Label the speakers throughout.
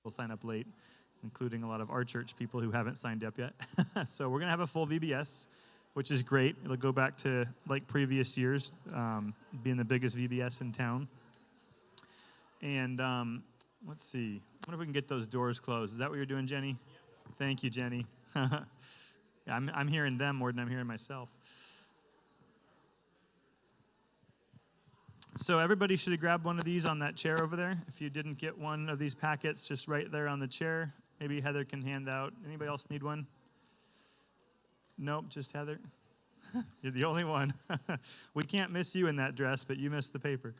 Speaker 1: will sign up late, including a lot of our church people who haven't signed up yet. So we're going to have a full VBS, which is great. It'll go back to like previous years, being the biggest VBS in town. And let's see. I wonder if we can get those doors closed. Is that what you're doing, Jenny? Yep. Thank you, Jenny. Yeah, I'm hearing them more than I'm hearing myself. So everybody should have grabbed one of these on that chair over there. If you didn't get one of these packets, just right there on the chair. Maybe Heather can hand out. Anybody else need one? Nope, just Heather. You're the only one. We can't miss you in that dress, but you missed the paper.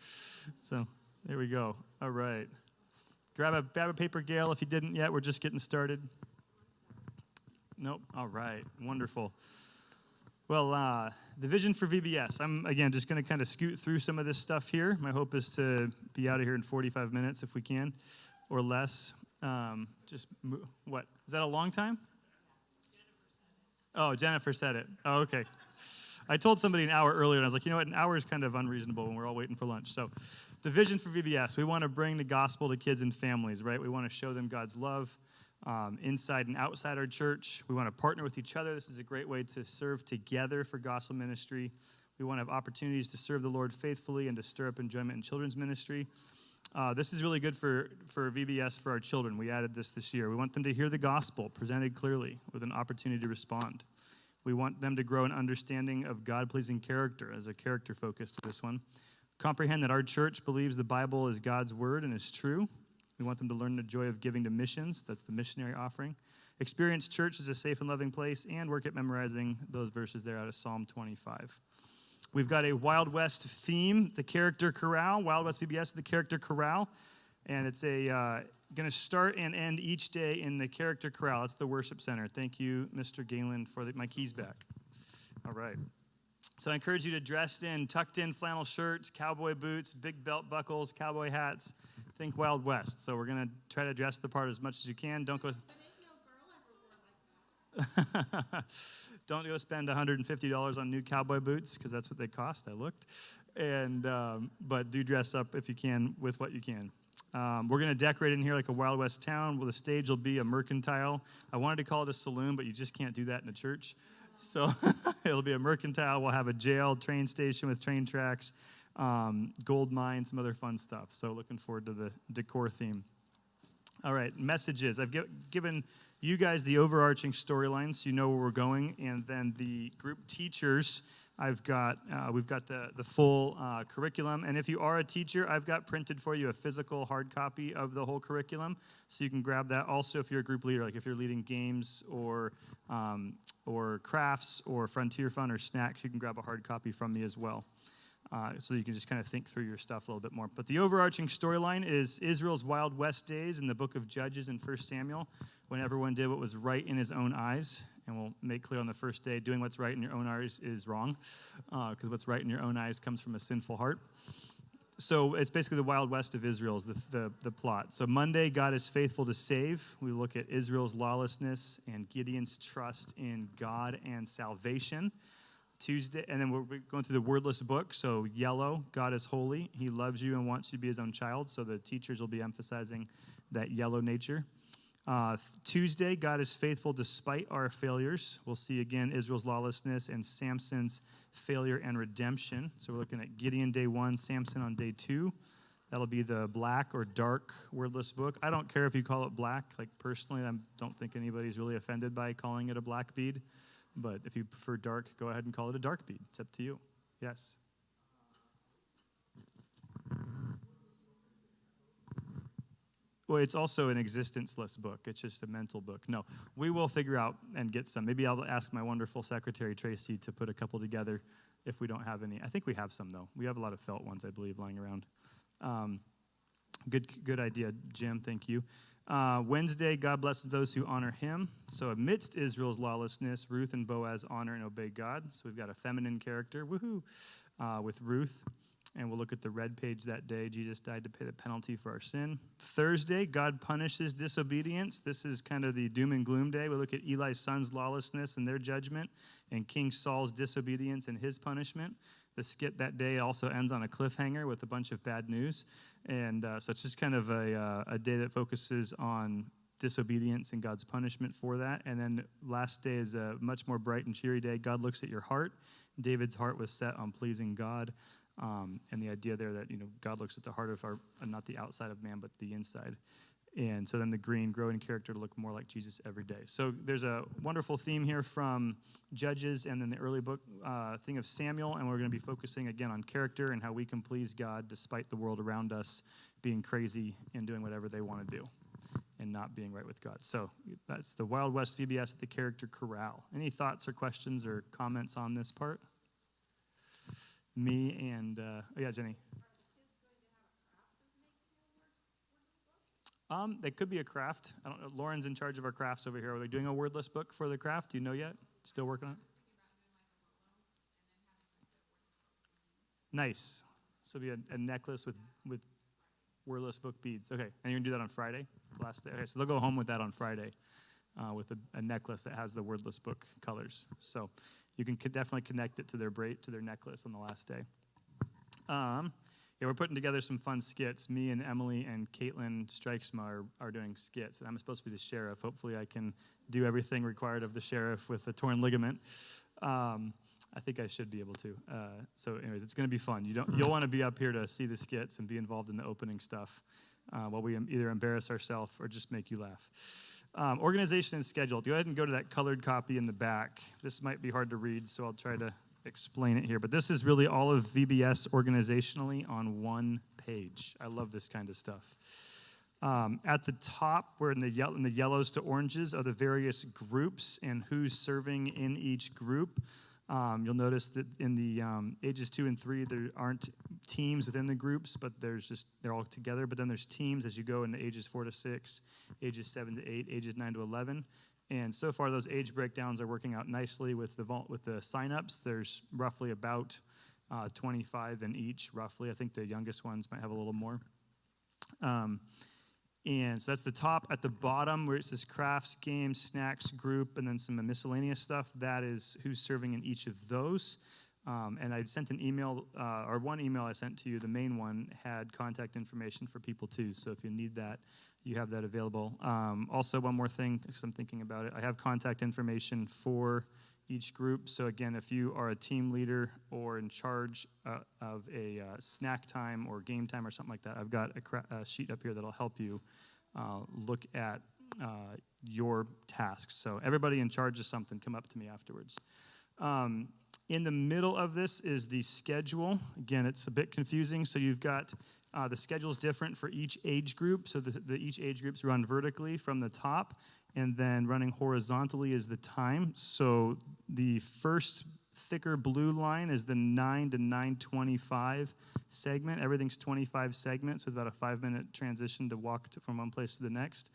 Speaker 1: So there we go. All right. Grab a paper, Gail, if you didn't yet. We're just getting started. Nope. All right. Wonderful. Well, the vision for VBS. I'm, again, just going to kind of scoot through some of this stuff here. My hope is to be out of here in 45 minutes if we can, or less. What? Is that a long time? Oh, Jennifer said it. Oh, okay. I told somebody an hour earlier, and I was like, you know what, an hour is kind of unreasonable when we're all waiting for lunch. So the vision for VBS, we want to bring the gospel to kids and families, right? We want to show them God's love inside and outside our church. We want to partner with each other. This is a great way to serve together for gospel ministry. We want to have opportunities to serve the Lord faithfully and to stir up enjoyment in children's ministry. This is really good for VBS for our children. We added this year. We want them to hear the gospel presented clearly with an opportunity to respond. We want them to grow an understanding of God-pleasing character as a character focus to this one. Comprehend that our church believes the Bible is God's word and is true. We want them to learn the joy of giving to missions. That's the missionary offering. Experience church as a safe and loving place, and work at memorizing those verses there out of Psalm 25. We've got a Wild West theme, the Character Chorale. Wild West VBS, the Character Chorale. And it's going to start and end each day in the Character Chorale. That's the worship center. Thank you, Mr. Galen, for my keys back. All right. So I encourage you to dress in tucked in flannel shirts, cowboy boots, big belt buckles, cowboy hats. Think Wild West. So we're going to try to dress the part as much as you can. Don't go spend $150 on new cowboy boots, because that's what they cost. I looked. But do dress up if you can with what you can. We're going to decorate in here like a Wild West town. Well, the stage will be a mercantile. I wanted to call it a saloon, but you just can't do that in a church. So it'll be a mercantile. We'll have a jail, train station with train tracks, gold mine, some other fun stuff. So looking forward to the decor theme. All right, messages. I've given you guys the overarching storyline so you know where we're going, and then the group teachers, we've got the full curriculum, and if you are a teacher, I've got printed for you a physical hard copy of the whole curriculum, so you can grab that. Also, if you're a group leader, like if you're leading games or crafts or Frontier Fun or snacks, you can grab a hard copy from me as well. So you can just kind of think through your stuff a little bit more. But the overarching storyline is Israel's Wild West days in the book of Judges and 1 Samuel, when everyone did what was right in his own eyes. And we'll make clear on the first day, doing what's right in your own eyes is wrong, because what's right in your own eyes comes from a sinful heart. So it's basically the Wild West of Israel is the plot. So Monday, God is faithful to save. We look at Israel's lawlessness and Gideon's trust in God and salvation. Tuesday, and then we're going through the wordless book. So yellow, God is holy. He loves you and wants you to be his own child. So the teachers will be emphasizing that yellow nature. Tuesday, God is faithful despite our failures. We'll see again Israel's lawlessness and Samson's failure and redemption. So we're looking at Gideon day 1, Samson on day 2. That'll be the black or dark wordless book. I don't care if you call it black. Like personally, I don't think anybody's really offended by calling it a black bead. But if you prefer dark, go ahead and call it a dark bead. It's up to you. Yes? Well, it's also an existence-less book. It's just a mental book. No, we will figure out and get some. Maybe I'll ask my wonderful secretary, Tracy, to put a couple together if we don't have any. I think we have some, though. We have a lot of felt ones, I believe, lying around. Good idea, Jim. Thank you. Wednesday, God blesses those who honor him. So amidst Israel's lawlessness, Ruth and Boaz honor and obey God. So we've got a feminine character, woohoo, with Ruth. And we'll look at the red page that day. Jesus died to pay the penalty for our sin. Thursday, God punishes disobedience. This is kind of the doom and gloom day. We look at Eli's sons' lawlessness and their judgment, and King Saul's disobedience and his punishment. The skit that day also ends on a cliffhanger with a bunch of bad news. And so it's just kind of a day that focuses on disobedience and God's punishment for that. And then last day is a much more bright and cheery day. God looks at your heart. David's heart was set on pleasing God. And the idea there that, God looks at the heart of not the outside of man, but the inside. And so then the green, grow in character to look more like Jesus every day. So there's a wonderful theme here from Judges and then the early book thing of Samuel, and we're going to be focusing again on character and how we can please God despite the world around us being crazy and doing whatever they want to do and not being right with God. So that's the Wild West VBS at the Character Corral. Any thoughts or questions or comments on this part? Me and, Jenny. They could be a craft. I don't know. Lauren's in charge of our crafts over here. Are they doing a wordless book for the craft? Do you know yet? Still working on it? Nice. So it'll be a necklace with wordless book beads. Okay, and you're going to do that on Friday? Last day. Okay, so they'll go home with that on Friday with a necklace that has the wordless book colors. So you can definitely connect it to their necklace on the last day. We're putting together some fun skits. Me and Emily and Caitlin Strijksma are doing skits, and I'm supposed to be the sheriff. Hopefully I can do everything required of the sheriff with a torn ligament. I think I should be able to. So anyways, it's going to be fun. You'll want to be up here to see the skits and be involved in the opening stuff while we either embarrass ourselves or just make you laugh. Organization and schedule. Go ahead and go to that colored copy in the back. This might be hard to read, so I'll try to explain it here, but this is really all of VBS organizationally on one page. I love this kind of stuff. At the top, where in the yellows to oranges are the various groups and who's serving in each group. You'll notice that in the ages 2 and 3, there aren't teams within the groups, but they're all together. But then there's teams as you go into ages 4 to 6, ages 7 to 8, ages 9 to 11. And so far, those age breakdowns are working out nicely with the signups. There's roughly about 25 in each, roughly. I think the youngest ones might have a little more. And so that's the top. At the bottom, where it says crafts, games, snacks, group, and then some miscellaneous stuff, that is who's serving in each of those. And I sent an email, or one email I sent to you, the main one, had contact information for people too. So if you need that, you have that available. Also, one more thing, because I'm thinking about it, I have contact information for each group. So again, if you are a team leader or in charge of a snack time or game time or something like that, I've got a sheet up here that'll help you look at your tasks. So everybody in charge of something, come up to me afterwards. In the middle of this is the schedule. Again, it's a bit confusing. So you've got the schedule is different for each age group. So each age groups run vertically from the top, and then running horizontally is the time. So the first thicker blue line is the 9 to 9:25 segment. Everything's 25 segments with about a 5-minute transition to walk from one place to the next.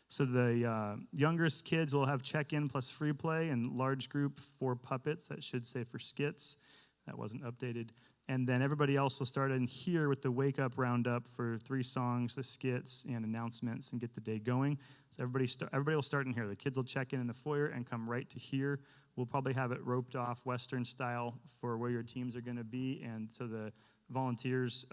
Speaker 1: So the youngest kids will have check-in plus free play, and large group 4 puppets. That should say for skits. That wasn't updated. And then everybody else will start in here with the wake-up roundup for 3 songs, the skits, and announcements, and get the day going. So everybody will start in here. The kids will check in the foyer and come right to here. We'll probably have it roped off Western style for where your teams are going to be, and so the volunteers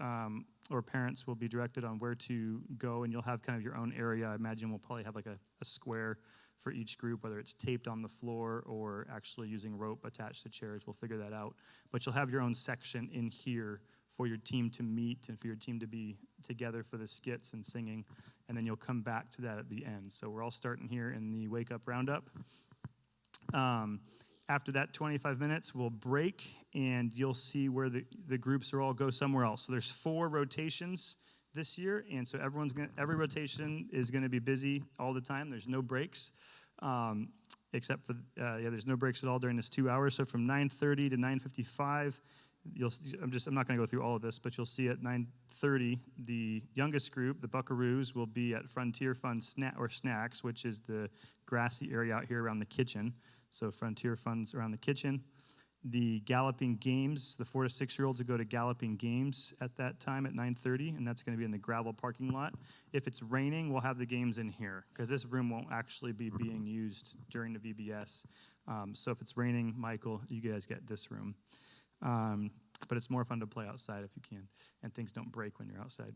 Speaker 1: or parents will be directed on where to go, and you'll have kind of your own area. I imagine we'll probably have like a square for each group, whether it's taped on the floor or actually using rope attached to chairs. We'll figure that out. But you'll have your own section in here for your team to meet and for your team to be together for the skits and singing, and then you'll come back to that at the end. So we're all starting here in the Wake Up Roundup. After that 25 minutes, we'll break, and you'll see where the groups are all go somewhere else. So there's 4 rotations this year, and so every rotation is going to be busy all the time. There's no breaks, except for there's no breaks at all during this 2 hours. So from 9:30 to 9:55, I'm not going to go through all of this, but you'll see at 9:30 the youngest group, the Buckaroos, will be at Frontier Fun Snacks, which is the grassy area out here around the kitchen. So Frontier Fun's around the kitchen. The Galloping Games, the 4 to 6-year-olds will go to Galloping Games at that time at 9:30, and that's going to be in the gravel parking lot. If it's raining, we'll have the games in here, because this room won't actually be being used during the VBS. So if it's raining, Michael, you guys get this room. but it's more fun to play outside if you can, and things don't break when you're outside.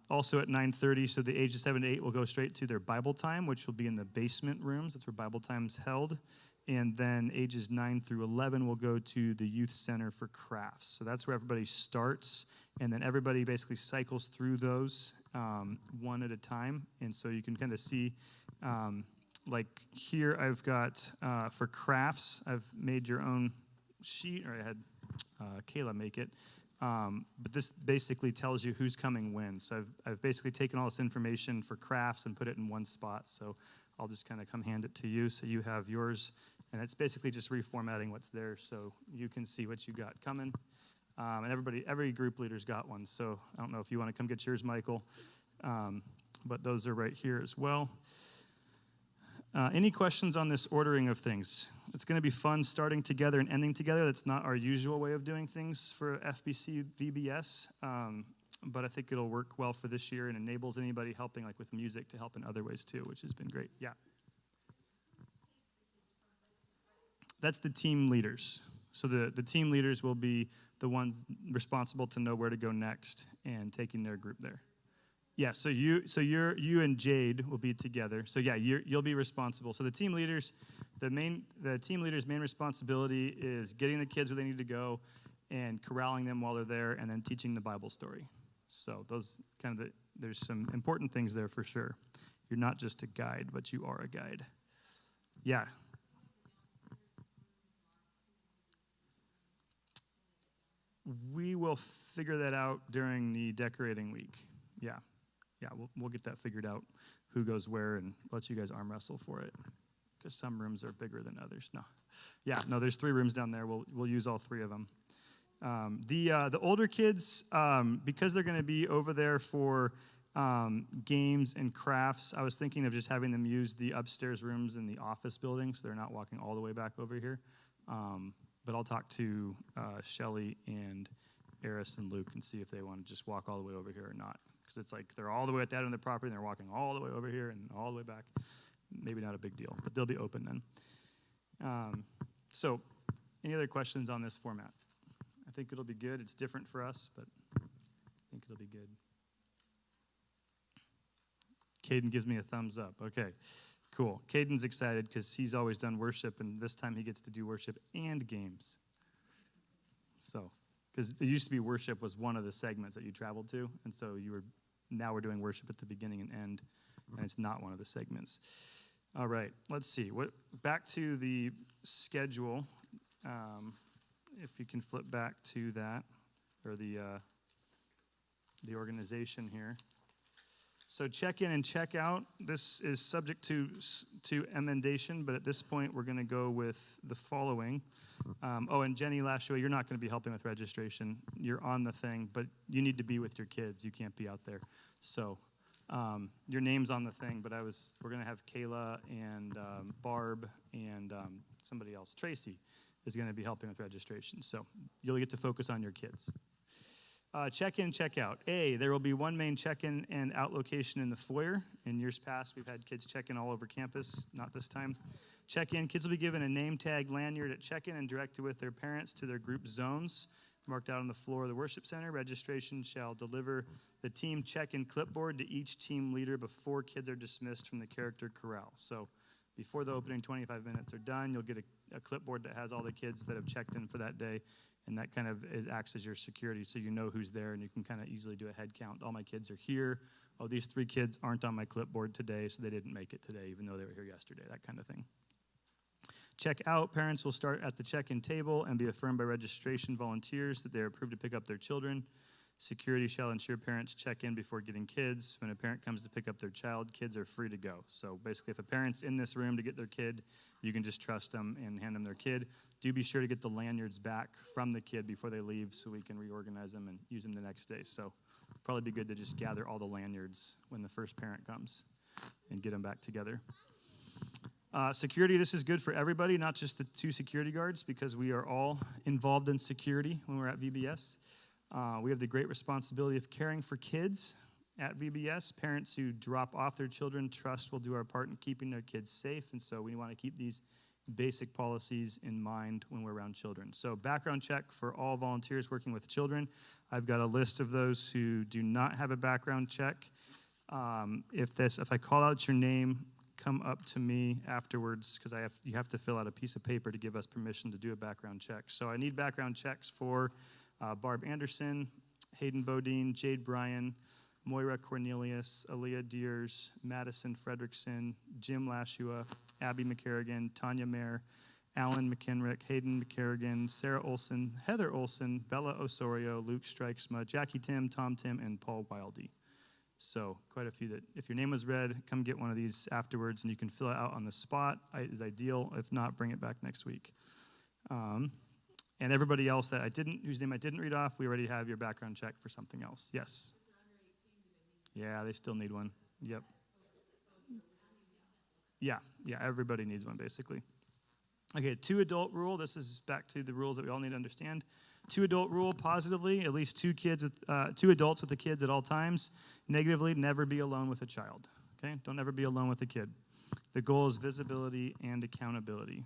Speaker 1: Also at 9:30, so the ages 7 to 8 will go straight to their Bible time, which will be in the basement rooms. That's where Bible time's held. And then ages 9 through 11 will go to the youth center for crafts. So that's where everybody starts, and then everybody basically cycles through those one at a time. And so you can kind of see, like here I've got, for crafts, I've made your own sheet, or I had Kayla make it. But this basically tells you who's coming when. So I've basically taken all this information for crafts and put it in one spot. So I'll just kind of come hand it to you so you have yours. And it's basically just reformatting what's there so you can see what you got coming. And every group leader's got one. So I don't know if you want to come get yours, Michael. But those are right here as well. Any questions on this ordering of things? It's going to be fun starting together and ending together. That's not our usual way of doing things for FBC VBS, but I think it'll work well for this year and enables anybody helping, like with music, to help in other ways too, which has been great. Yeah. That's the team leaders. So the team leaders will be the ones responsible to know where to go next and taking their group there. Yeah, so you and Jade will be together. So yeah, you'll be responsible. So the team leaders' main responsibility is getting the kids where they need to go and corralling them while they're there, and then teaching the Bible story. So those there's some important things there for sure. You're not just a guide, but you are a guide. Yeah. We will figure that out during the decorating week. Yeah. Yeah, we'll get that figured out, who goes where, and let you guys arm wrestle for it, because some rooms are bigger than others. No, there's 3 rooms down there. We'll use all 3 of them. The older kids, because they're going to be over there for games and crafts, I was thinking of just having them use the upstairs rooms in the office building, so they're not walking all the way back over here. But I'll talk to Shelly and Eris and Luke and see if they want to just walk all the way over here or not. Because it's like they're all the way at that end of the property, and they're walking all the way over here and all the way back. Maybe not a big deal, but they'll be open then. So, any other questions on this format? I think it'll be good. It's different for us, but I think it'll be good. Caden gives me a thumbs up. Okay, cool. Caden's excited because he's always done worship, and this time he gets to do worship and games. So, because it used to be worship was one of the segments that you traveled to, and so now we're doing worship at the beginning and end, and it's not one of the segments. All right, let's see. Back to the schedule. If you can flip back to that, or the organization here. So check in and check out. This is subject to emendation, but at this point we're going to go with the following. And Jenny Lashua, you're not going to be helping with registration. You're on the thing, but you need to be with your kids. You can't be out there. So your name's on the thing, but we're going to have Kayla and Barb and somebody else. Tracy is going to be helping with registration. So you'll get to focus on your kids. Check-in, check-out. There will be one main check-in and out location in the foyer. In years past, we've had kids check in all over campus. Not this time. Check-in, kids will be given a name tag lanyard at check-in and directed with their parents to their group zones marked out on the floor of the worship center. Registration shall deliver the team check-in clipboard to each team leader before kids are dismissed from the character corral. So before the opening 25 minutes are done, you'll get a clipboard that has all the kids that have checked in for that day. And that kind of acts as your security, so you know who's there, and you can kind of easily do a head count. All my kids are here. Oh, these 3 kids aren't on my clipboard today, so they didn't make it today, even though they were here yesterday, that kind of thing. Check out. Parents will start at the check-in table and be affirmed by registration volunteers that they are approved to pick up their children. Security shall ensure parents check in before getting kids. When a parent comes to pick up their child, kids are free to go. So basically, if a parent's in this room to get their kid, you can just trust them and hand them their kid. Do be sure to get the lanyards back from the kid before they leave so we can reorganize them and use them the next day. So probably be good to just gather all the lanyards when the first parent comes and get them back together. Security, this is good for everybody, not just the 2 security guards, because we are all involved in security when we're at VBS. We have the great responsibility of caring for kids at VBS. Parents who drop off their children trust we'll do our part in keeping their kids safe, and so we want to keep these basic policies in mind when we're around children. So background check for all volunteers working with children. I've got a list of those who do not have a background check. If I call out your name, come up to me afterwards, because you have to fill out a piece of paper to give us permission to do a background check. So I need background checks for Barb Anderson, Hayden Bodine, Jade Bryan, Moira Cornelius, Aaliyah Deers, Madison Fredrickson, Jim Lashua, Abby McCarrigan, Tanya Mayer, Alan McKenrick, Hayden McCarrigan, Sarah Olson, Heather Olson, Bella Osorio, Luke Strikesma, Jackie Tim, Tom Tim, and Paul Wildy. So quite a few that, if your name was read, come get one of these afterwards, and you can fill it out on the spot is ideal. If not, bring it back next week. And everybody else whose name I didn't read off, we already have your background check for something else. Yes? Yeah, they still need one. Yep. Yeah, everybody needs one, basically. Okay, 2 adult rule. This is back to the rules that we all need to understand. 2 adult rule, positively, at least 2 adults with the kids at all times. Negatively, never be alone with a child. Okay, don't ever be alone with a kid. The goal is visibility and accountability.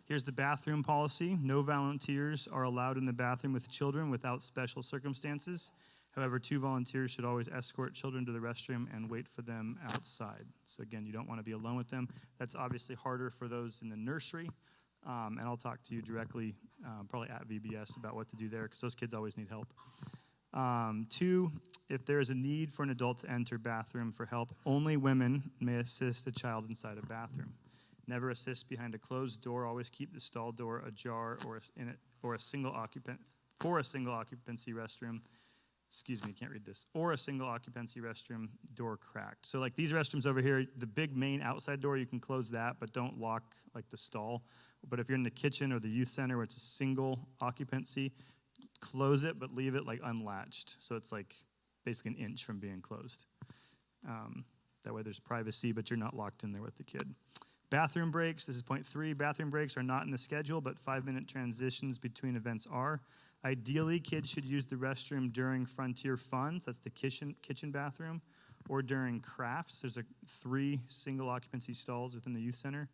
Speaker 1: Here's the bathroom policy. No volunteers are allowed in the bathroom with children without special circumstances. However, 2 volunteers should always escort children to the restroom and wait for them outside. So again, you don't want to be alone with them. That's obviously harder for those in the nursery. And I'll talk to you directly, probably at VBS, about what to do there, because those kids always need help. 2, if there is a need for an adult to enter bathroom for help, only women may assist a child inside a bathroom. Never assist behind a closed door. Always keep the stall door ajar or a single occupancy restroom. Excuse me, can't read this. Or a single occupancy restroom door cracked. So like these restrooms over here, the big main outside door, you can close that, but don't lock like the stall. But if you're in the kitchen or the youth center where it's a single occupancy, close it, but leave it like unlatched. So it's like basically an inch from being closed. That way there's privacy, but you're not locked in there with the kid. Bathroom breaks, this is point 3. Bathroom breaks are not in the schedule, but 5-minute transitions between events are. Ideally, kids should use the restroom during Frontier Fun, so that's the kitchen bathroom, or during crafts. There's 3 single occupancy stalls within the youth center.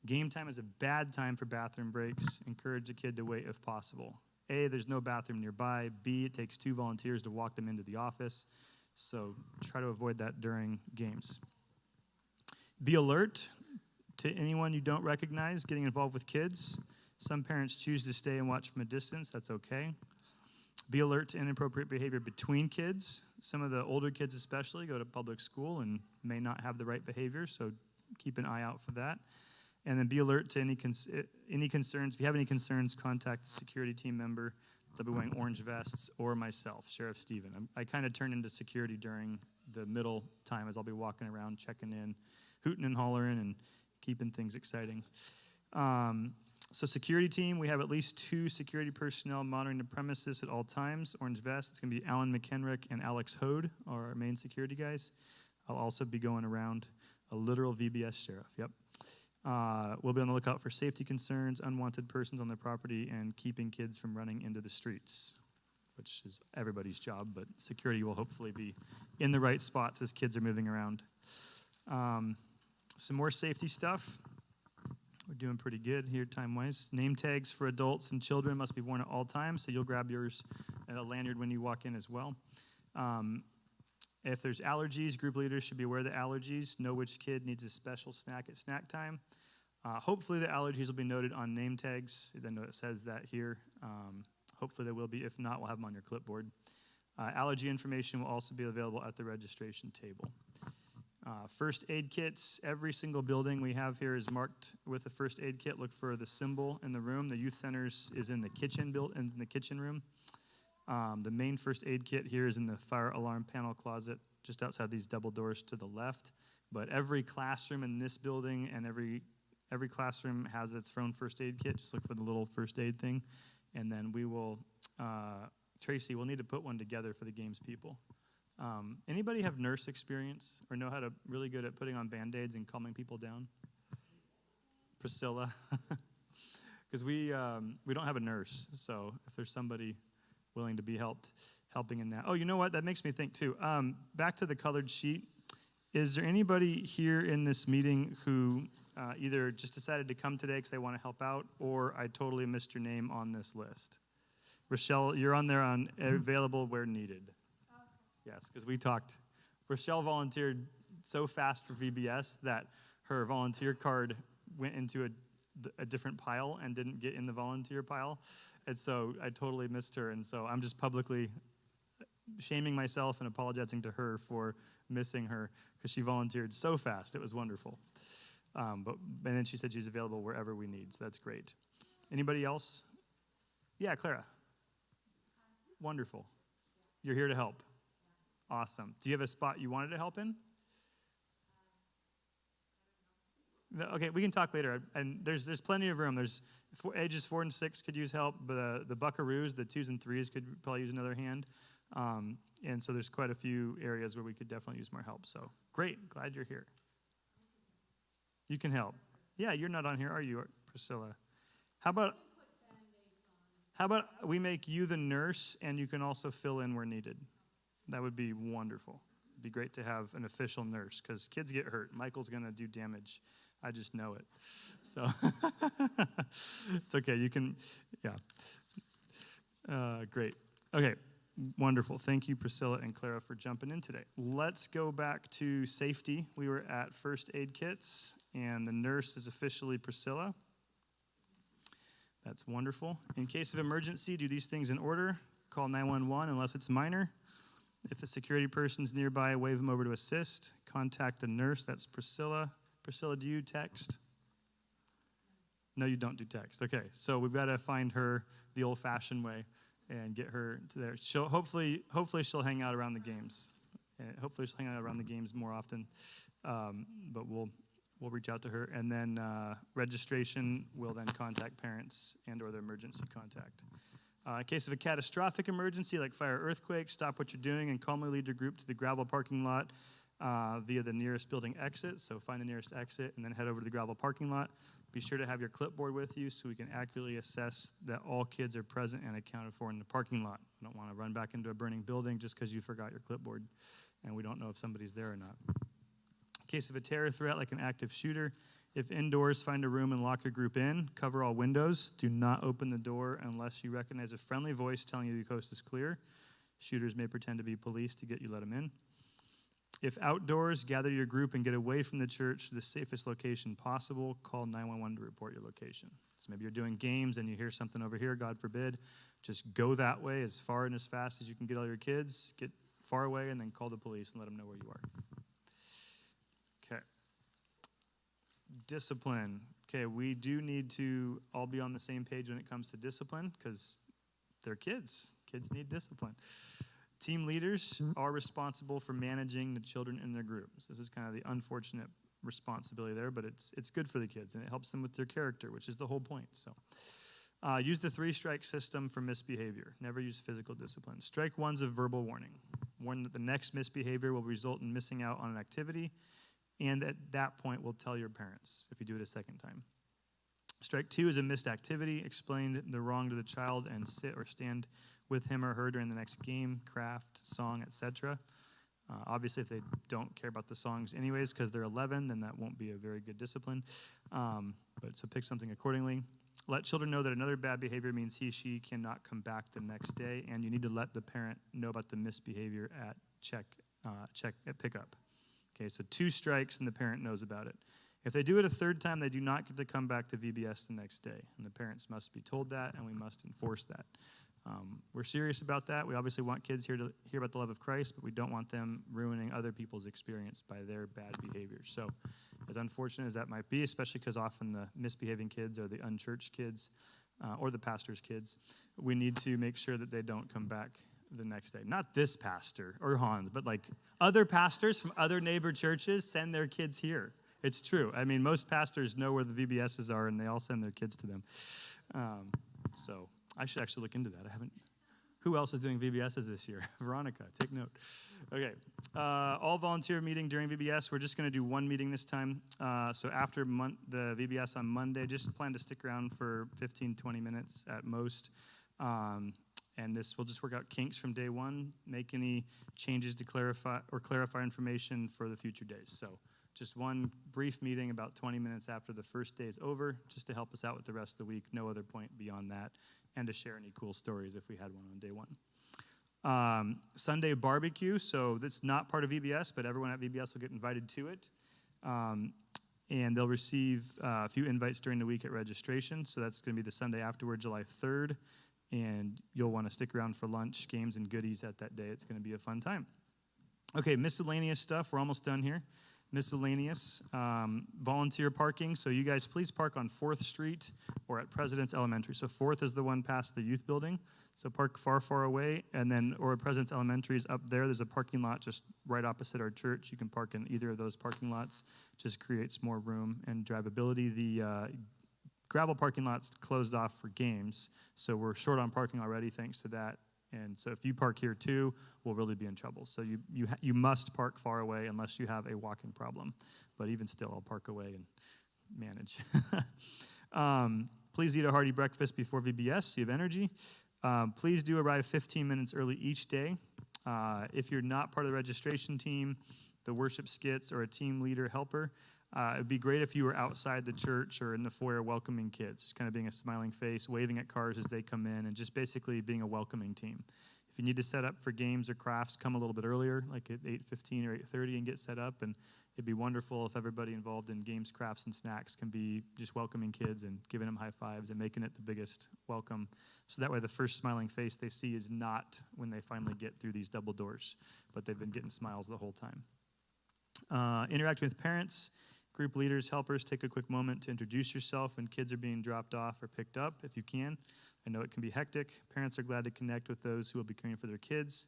Speaker 1: Game time is a bad time for bathroom breaks. Encourage a kid to wait if possible. A, there's no bathroom nearby. B, it takes 2 volunteers to walk them into the office. So try to avoid that during games. Be alert to anyone you don't recognize getting involved with kids. Some parents choose to stay and watch from a distance. That's okay. Be alert to inappropriate behavior between kids. Some of the older kids especially go to public school and may not have the right behavior, so keep an eye out for that. And then be alert to any concerns. If you have any concerns, contact the security team member. They'll be wearing orange vests, or myself, Sheriff Stephen. I kind of turn into security during the middle time as I'll be walking around, checking in, hooting and hollering, and keeping things exciting. So security team, we have at least 2 security personnel monitoring the premises at all times. Orange vest, it's going to be Alan McKenrick and Alex Hode, are our main security guys. I'll also be going around, a literal VBS sheriff, yep. We'll be on the lookout for safety concerns, unwanted persons on the property, and keeping kids from running into the streets, which is everybody's job, but security will hopefully be in the right spots as kids are moving around. Some more safety stuff. We're doing pretty good here time-wise. Name tags for adults and children must be worn at all times, so you'll grab yours at a lanyard when you walk in as well. If there's allergies, group leaders should be aware of the allergies, know which kid needs a special snack at snack time. Hopefully the allergies will be noted on name tags. I know it says that here. Hopefully they will be. If not, we'll have them on your clipboard. Allergy information will also be available at the registration table. First aid kits, every single building we have here is marked with a first aid kit. Look for the symbol in the room. The youth centers is in the kitchen room. The main first aid kit here is in the fire alarm panel closet, just outside these double doors to the left. But every classroom in this building and every classroom has its own first aid kit. Just look for the little first aid thing. And then we will, Tracy, we'll need to put one together for the games people. Anybody have nurse experience or know how to really good at putting on Band-Aids and calming people down? Priscilla? Because we don't have a nurse, so if there's somebody willing to be helping in that. Oh, you know what? That makes me think too. Back to the colored sheet. Is there anybody here in this meeting who either just decided to come today because they want to help out, or I totally missed your name on this list. Rochelle, you're on there on available where needed. Yes, because we talked. Rochelle volunteered so fast for VBS that her volunteer card went into a different pile and didn't get in the volunteer pile. And so I totally missed her. And so I'm just publicly shaming myself and apologizing to her for missing her because she volunteered so fast. It was wonderful. And then she said she's available wherever we need. So that's great. Anybody else? Yeah, Clara. Wonderful. You're here to help. Awesome. Do you have a spot you wanted to help in? No, okay, we can talk later. And there's plenty of room. There's ages 4 and 6 could use help. But the buckaroos, the 2s and 3s could probably use another hand. And so there's quite a few areas where we could definitely use more help. So great. Glad you're here. You can help. Yeah, you're not on here, are you, Priscilla? How about we make you the nurse and you can also fill in where needed? That would be wonderful. It'd be great to have an official nurse because kids get hurt. Michael's going to do damage. I just know it. So it's okay. You can, yeah. Great. Okay. Wonderful. Thank you, Priscilla and Clara, for jumping in today. Let's go back to safety. We were at first aid kits, and the nurse is officially Priscilla. That's wonderful. In case of emergency, do these things in order. Call 911 unless it's minor. If a security person's nearby, wave them over to assist. Contact the nurse. That's Priscilla. Priscilla, do you text? No, you don't do text. Okay, so we've got to find her the old-fashioned way and get her to there. She'll hopefully she'll hang out around the games. And hopefully she'll hang out around the games more often. But we'll reach out to her, and then registration will then contact parents and/or their emergency contact. In case of a catastrophic emergency like fire, earthquake, stop what you're doing and calmly lead your group to the gravel parking lot via the nearest building exit. So find the nearest exit and then head over to the gravel parking lot. Be sure to have your clipboard with you so we can accurately assess that all kids are present and accounted for in the parking lot. We don't want to run back into a burning building just because you forgot your clipboard and we don't know if somebody's there or not. In case of a terror threat like an active shooter, if indoors, find a room and lock your group in. Cover all windows. Do not open the door unless you recognize a friendly voice telling you the coast is clear. Shooters may pretend to be police to get you let them in. If outdoors, gather your group and get away from the church to the safest location possible. Call 911 to report your location. So maybe you're doing games and you hear something over here, God forbid. Just go that way as far and as fast as you can get all your kids. Get far away and then call the police and let them know where you are. Okay. Discipline. Okay, we do need to all be on the same page when it comes to discipline because they're kids. Kids need discipline. Team leaders are responsible for managing the children in their groups. This is kind of the unfortunate responsibility there, but it's good for the kids, and it helps them with their character, which is the whole point. So, use the 3-strike system for misbehavior. Never use physical discipline. Strike 1's a verbal warning. Warn that the next misbehavior will result in missing out on an activity, and at that point, we'll tell your parents if you do it a second time. Strike 2 is a missed activity. Explain the wrong to the child and sit or stand with him or her during the next game, craft, song, etc. Obviously, if they don't care about the songs anyways because they're 11, then that won't be a very good discipline. But so pick something accordingly. Let children know that another bad behavior means she cannot come back the next day, and you need to let the parent know about the misbehavior at at pickup. Okay, so 2 strikes and the parent knows about it. If they do it a 3rd time, they do not get to come back to VBS the next day, and the parents must be told that, and we must enforce that. We're serious about that. We obviously want kids here to hear about the love of Christ, but we don't want them ruining other people's experience by their bad behaviors. So as unfortunate as that might be, especially because often the misbehaving kids are the unchurched kids or the pastor's kids, we need to make sure that they don't come back the next day. Not this pastor or Hans, but like other pastors from other neighbor churches send their kids here. It's true. I mean, most pastors know where the VBSs are, and they all send their kids to them. So I should actually look into that. I haven't. Who else is doing VBSs this year? Veronica, take note. Okay. All volunteer meeting during VBS. We're just going to do one meeting this time. So after the VBS on Monday, just plan to stick around for 15, 20 minutes at most. And this will just work out kinks from day one, make any changes to clarify information for the future days. So Just one brief meeting about 20 minutes after the first day is over, just to help us out with the rest of the week. No other point beyond that, and to share any cool stories if we had one on day one. Sunday barbecue, so that's not part of VBS, but everyone at VBS will get invited to it. And they'll receive a few invites during the week at registration, so that's going to be the Sunday afterward, July 3rd, and you'll want to stick around for lunch, games, and goodies at that day. It's going to be a fun time. Okay, miscellaneous stuff. We're almost done here. Miscellaneous, volunteer parking. So you guys please park on 4th Street or at President's Elementary. So 4th is the one past the youth building. So park far, far away. And then, or President's Elementary is up there. There's a parking lot just right opposite our church. You can park in either of those parking lots. Just creates more room and drivability. The gravel parking lot's closed off for games. So we're short on parking already thanks to that. And so if you park here too, we'll really be in trouble. So you must park far away unless you have a walking problem. But even still, I'll park away and manage. Please eat a hearty breakfast before VBS so you have energy. Please do arrive 15 minutes early each day. If you're not part of the registration team, the worship skits, or a team leader helper, it would be great if you were outside the church or in the foyer welcoming kids, just kind of being a smiling face, waving at cars as they come in, and just basically being a welcoming team. If you need to set up for games or crafts, come a little bit earlier, like at 8:15 or 8:30, and get set up. And it'd be wonderful if everybody involved in games, crafts, and snacks can be just welcoming kids and giving them high fives and making it the biggest welcome. So that way the first smiling face they see is not when they finally get through these double doors, but they've been getting smiles the whole time. Interacting with parents. Group leaders, helpers, take a quick moment to introduce yourself when kids are being dropped off or picked up, if you can. I know it can be hectic. Parents are glad to connect with those who will be caring for their kids.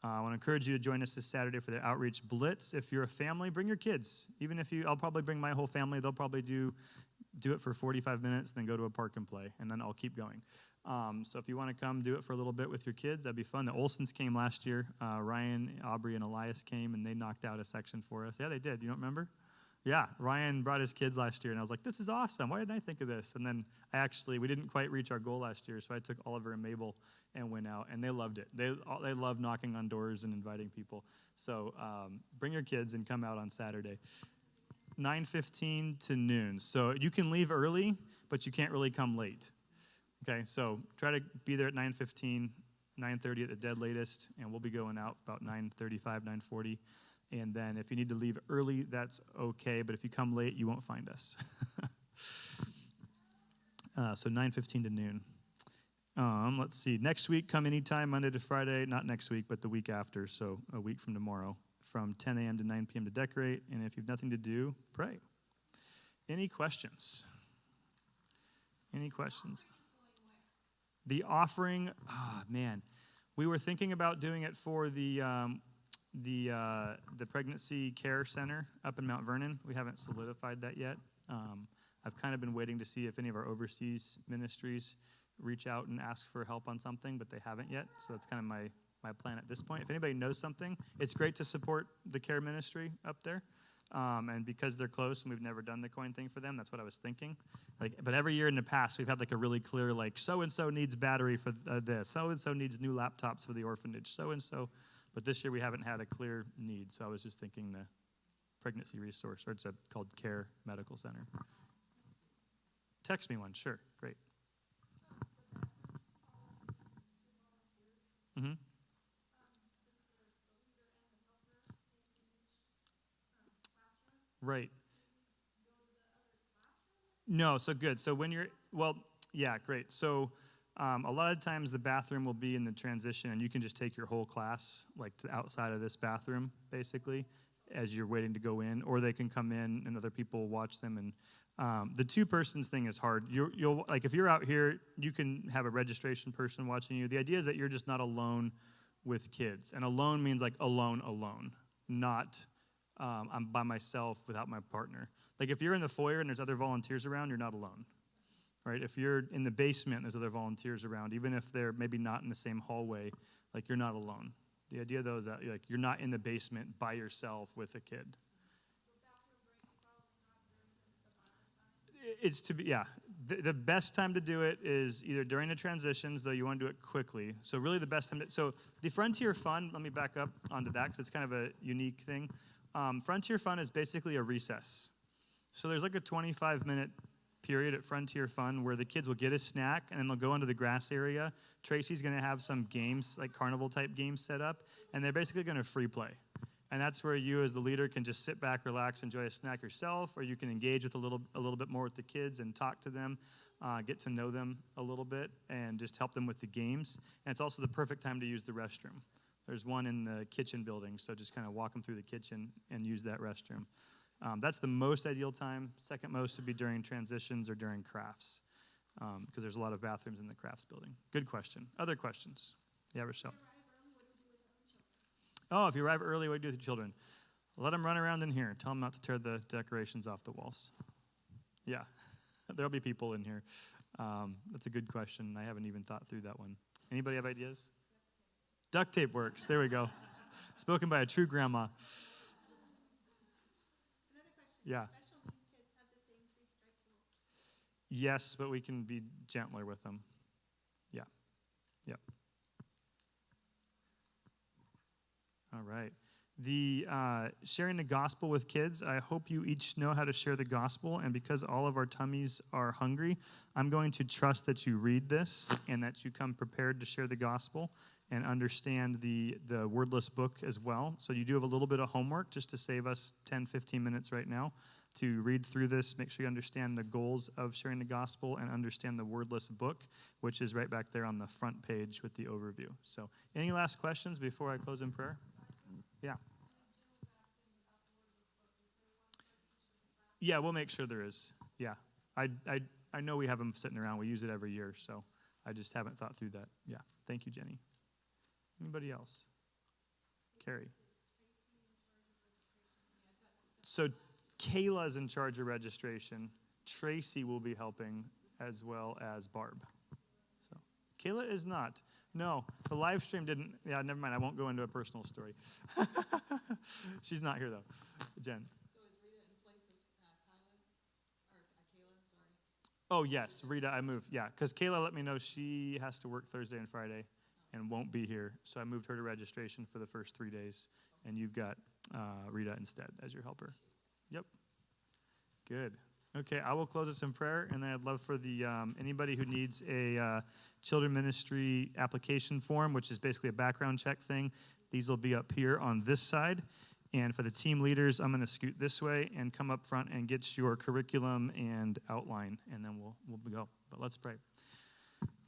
Speaker 1: I want to encourage you to join us this Saturday for the Outreach Blitz. If you're a family, bring your kids. Even if I'll probably bring my whole family. They'll probably do it for 45 minutes, then go to a park and play, and then I'll keep going. So if you want to come do it for a little bit with your kids, that'd be fun. The Olsons came last year. Ryan, Aubrey, and Elias came, and they knocked out a section for us. Yeah, they did. You don't remember? Yeah, Ryan brought his kids last year, and I was like, this is awesome. Why didn't I think of this? And then we didn't quite reach our goal last year, so I took Oliver and Mabel and went out, and they loved it. They love knocking on doors and inviting people. So bring your kids and come out on Saturday. 9:15 to noon. So you can leave early, but you can't really come late. Okay, so try to be there at 9:15, 9:30 at the dead latest, and we'll be going out about 9:35, 9:40. And then if you need to leave early, that's okay. But if you come late, you won't find us. So 9:15 to noon. Let's see. Next week, come anytime, Monday to Friday. Not next week, but the week after. So a week from tomorrow, from 10 a.m. to 9 p.m. to decorate. And if you have nothing to do, pray. Any questions? Any questions? The offering. Man. We were thinking about doing it for the pregnancy care center up in Mount Vernon. We haven't solidified that yet. I've kind of been waiting to see if any of our overseas ministries reach out and ask for help on something, but they haven't yet. So that's kind of my plan at this point. If anybody knows something, it's great to support the care ministry up there. And because they're close and we've never done the coin thing for them, that's what I was thinking. But every year in the past, we've had a really clear, so-and-so needs battery for this. So-and-so needs new laptops for the orphanage. So-and-so. But this year we haven't had a clear need, so I was just thinking the pregnancy resource, or it's called Care Medical Center. Text me one, sure, great. Mm-hmm. Right. No, so good. So when yeah, great. So a lot of times the bathroom will be in the transition, and you can just take your whole class, to outside of this bathroom, basically, as you're waiting to go in, or they can come in and other people watch them. And the two persons thing is hard. You'll if you're out here, you can have a registration person watching you. The idea is that you're just not alone with kids, and alone means alone, not I'm by myself without my partner. If you're in the foyer and there's other volunteers around, you're not alone. Right? If you're in the basement and there's other volunteers around, even if they're maybe not in the same hallway, you're not alone. The idea, though, is that you're not in the basement by yourself with a kid. It's to be, yeah. The best time to do it is either during the transitions, though you want to do it quickly. So really the best time so the Frontier Fund, let me back up onto that because it's kind of a unique thing. Frontier Fun is basically a recess. So there's like a 25-minute period at Frontier Fun where the kids will get a snack and then they'll go into the grass area. Tracy's going to have some games, like carnival-type games set up, and they're basically going to free play. And that's where you as the leader can just sit back, relax, enjoy a snack yourself, or you can engage with a little bit more with the kids and talk to them, get to know them a little bit, and just help them with the games. And it's also the perfect time to use the restroom. There's one in the kitchen building, so just kind of walk them through the kitchen and use that restroom. That's the most ideal time. Second most would be during transitions or during crafts, because there's a lot of bathrooms in the crafts building. Good question. Other questions? Yeah, Rochelle. Oh, if you arrive early, what do you do with the children? Let them run around in here. Tell them not to tear the decorations off the walls. Yeah, there'll be people in here. That's a good question. I haven't even thought through that one. Anybody have ideas? Duct tape works. There we go. Spoken by a true grandma.
Speaker 2: Another question.
Speaker 1: Yeah.
Speaker 2: Special needs kids have the same 3-strike rule?
Speaker 1: Yes, but we can be gentler with them. Yeah. Yep. All right. The sharing the gospel with kids, I hope you each know how to share the gospel, and because all of our tummies are hungry, I'm going to trust that you read this and that you come prepared to share the gospel and understand the wordless book as well. So you do have a little bit of homework just to save us 10, 15 minutes right now to read through this, make sure you understand the goals of sharing the gospel and understand the wordless book, which is right back there on the front page with the overview. So any last questions before I close in prayer? Yeah. Yeah, we'll make sure there is. Yeah. I know we have them sitting around. We use it every year, so I just haven't thought through that. Yeah. Thank you, Jenny. Anybody else? Carrie. So Kayla's in charge of registration. Tracy will be helping as well as Barb. So Kayla is not. No, the live stream didn't. Yeah, never mind. I won't go into a personal story. She's not here, though. Jen.
Speaker 3: So is Rita in place of Kyla? Or Kayla, sorry?
Speaker 1: Oh, yes, Rita, I moved. Yeah, because Kayla let me know she has to work Thursday and Friday and won't be here. So I moved her to registration for the first 3 days. And you've got Rita instead as your helper. Yep. Good. Okay, I will close this in prayer, and then I'd love for the anybody who needs a children ministry application form, which is basically a background check thing. These will be up here on this side. And for the team leaders, I'm going to scoot this way and come up front and get your curriculum and outline, and then we'll go. But let's pray.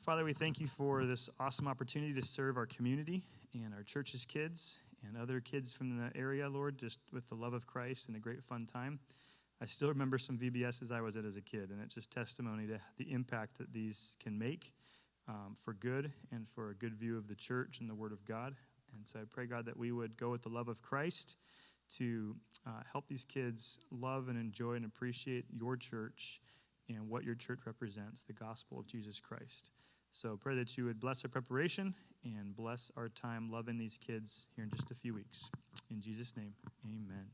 Speaker 1: Father, we thank you for this awesome opportunity to serve our community and our church's kids and other kids from the area, Lord, just with the love of Christ and a great fun time. I still remember some VBSs I was at as a kid, and it's just testimony to the impact that these can make for good and for a good view of the church and the Word of God. And so I pray, God, that we would go with the love of Christ to help these kids love and enjoy and appreciate your church and what your church represents, the gospel of Jesus Christ. So pray that you would bless our preparation and bless our time loving these kids here in just a few weeks. In Jesus' name, amen.